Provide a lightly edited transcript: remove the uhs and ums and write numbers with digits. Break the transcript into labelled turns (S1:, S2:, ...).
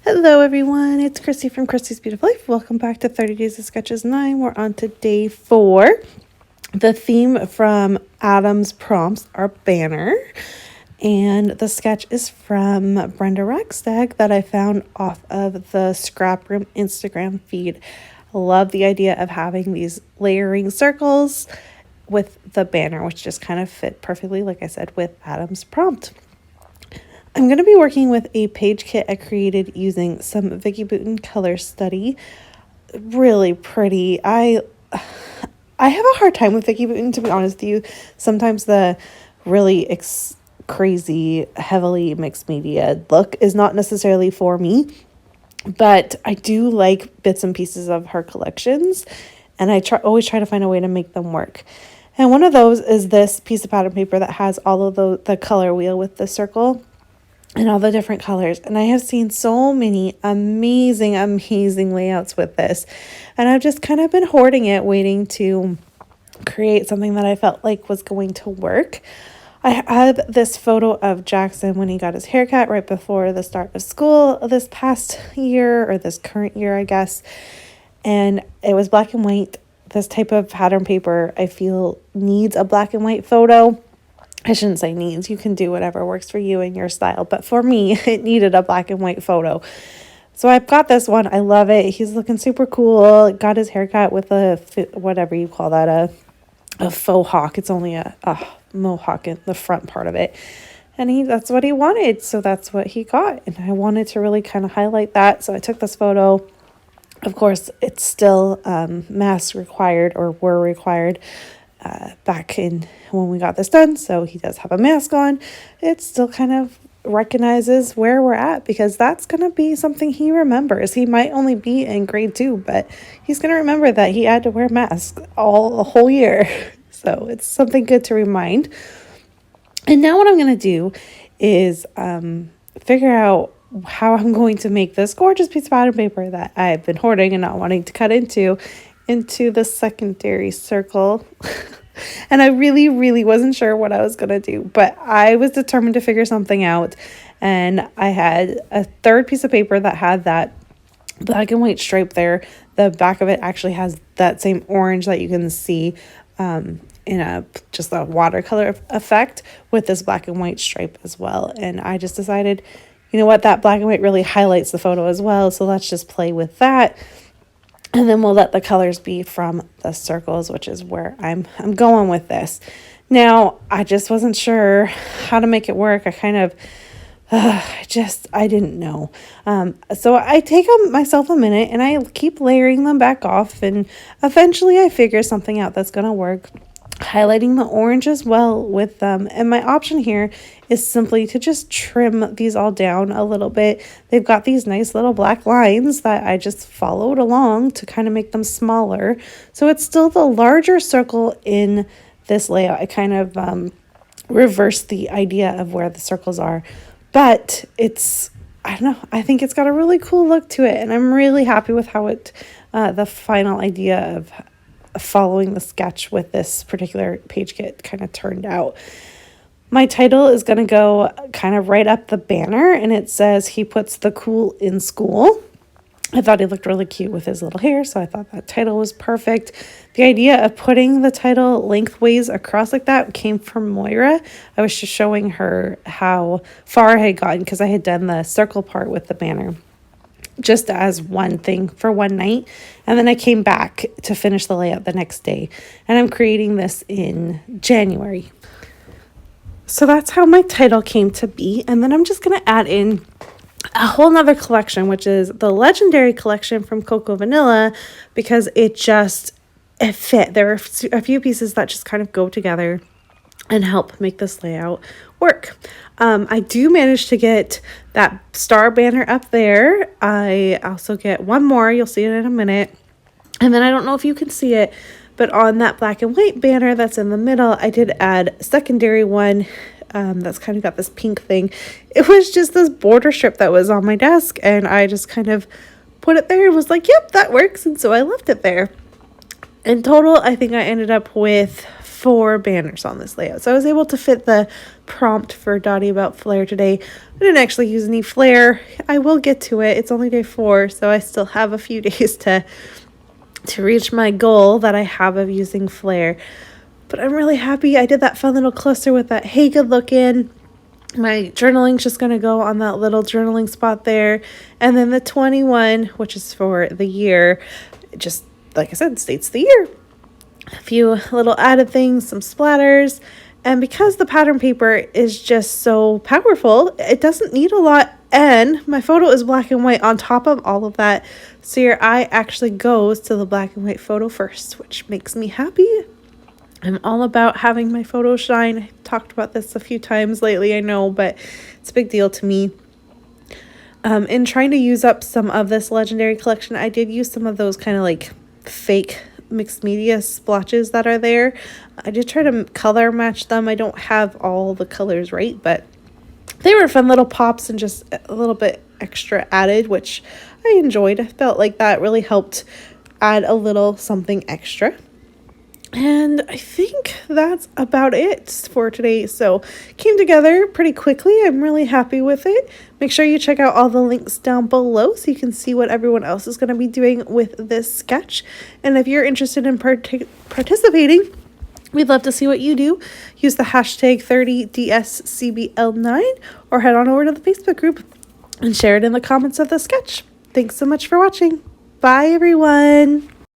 S1: Hello everyone, it's Christy from Christy's Beautiful Life. Welcome back to 30 Days of Sketches 9. We're on to day 4. The theme from Adam's prompts are banner. And the sketch is from Brenda Rackstag that I found off of the Scrap Room Instagram feed. I love the idea of having these layering circles with the banner, which just kind of fit perfectly, like I said, with Adam's prompt. I'm going to be working with a page kit I created using some Vicky Bouton color study. Really pretty. I have a hard time with Vicky Bouton, to be honest with you. Sometimes the really crazy, heavily mixed media look is not necessarily for me, but I do like bits and pieces of her collections, and I always try to find a way to make them work. And one of those is this piece of pattern paper that has all of the color wheel with the circle and all the different colors. And I have seen so many amazing layouts with this. And I've just kind of been hoarding it, waiting to create something that I felt like was going to work. I had this photo of Jackson when he got his haircut right before the start of school this past year, or this current year, I guess. And it was black and white. This type of pattern paper, I feel, needs a black and white photo. I shouldn't say needs. You can do whatever works for you and your style. But for me, it needed a black and white photo. So I've got this one. I love it. He's looking super cool. Got his haircut with a, whatever you call that, a faux hawk. It's only a mohawk in the front part of it. And that's what he wanted. So that's what he got. And I wanted to really kind of highlight that. So I took this photo. Of course, it's still masks required, or were required back in when we got this done. So he does have a mask on. It still kind of recognizes where we're at, because that's going to be something he remembers. He might only be in grade 2, but he's going to remember that he had to wear masks the whole year. So it's something good to remind. And now what I'm going to do is figure out how I'm going to make this gorgeous piece of pattern paper that I've been hoarding and not wanting to cut into the secondary circle. And I really wasn't sure what I was going to do, but I was determined to figure something out. And I had a third piece of paper that had that black and white stripe there. The back of it actually has that same orange that you can see in just a watercolor effect with this black and white stripe as well. And I just decided, you know what, that black and white really highlights the photo as well. So let's just play with that. And then we'll let the colors be from the circles, which is where I'm going with this. Now, I just wasn't sure how to make it work. I kind of, I didn't know. So I take myself a minute and I keep layering them back off. And eventually I figure something out that's going to work. Highlighting the orange as well with them. And my option here is simply to just trim these all down a little bit. They've got these nice little black lines that I just followed along to kind of make them smaller. So it's still the larger circle in this layout. I kind of reversed the idea of where the circles are. But it's, I don't know, I think it's got a really cool look to it. And I'm really happy with how the final idea of following the sketch with this particular page kit kind of turned out. My title is going to go kind of right up the banner, and it says, "He puts the cool in school." I thought he looked really cute with his little hair, so I thought that title was perfect. The idea of putting the title lengthways across like that came from Moira. I was just showing her how far I had gotten, because I had done the circle part with the banner just as one thing for one night. And then I came back to finish the layout the next day. And I'm creating this in January. So that's how my title came to be. And then I'm just going to add in a whole nother collection, which is the Legendary collection from Cocoa Vanilla, because it fit. There are a few pieces that just kind of go together and help make this layout work. I do manage to get that star banner up there. I also get one more. You'll see it in a minute. And then I don't know if you can see it, but on that black and white banner that's in the middle, I did add a secondary one that's kind of got this pink thing. It was just this border strip that was on my desk, and I just kind of put it there and was like, yep, that works. And so I left it there. In total, I think I ended up with 4 banners on this layout. So I was able to fit the prompt for Dottie about flair today. I didn't actually use any flair. I will get to it. It's only day 4, so I still have a few days to reach my goal that I have of using flair. But I'm really happy I did that fun little cluster with that hey good looking. My journaling's just going to go on that little journaling spot there. And then the 21, which is for the year, just like I said, states the year. A few little added things, some splatters. And because the pattern paper is just so powerful, it doesn't need a lot. And my photo is black and white on top of all of that. So your eye actually goes to the black and white photo first, which makes me happy. I'm all about having my photo shine. I've talked about this a few times lately, I know, but it's a big deal to me. In trying to use up some of this legendary collection, I did use some of those kind of like fake mixed media splotches that are there. I did try to color match them. I don't have all the colors right, but they were fun little pops and just a little bit extra added, which I enjoyed. I felt like that really helped add a little something extra. And I think that's about it for today. So came together pretty quickly. I'm really happy with it. Make sure you check out all the links down below so you can see what everyone else is going to be doing with this sketch. And if you're interested in participating, we'd love to see what you do. Use the hashtag 30DSCBL9 or head on over to the Facebook group and share it in the comments of the sketch. Thanks so much for watching. Bye, everyone.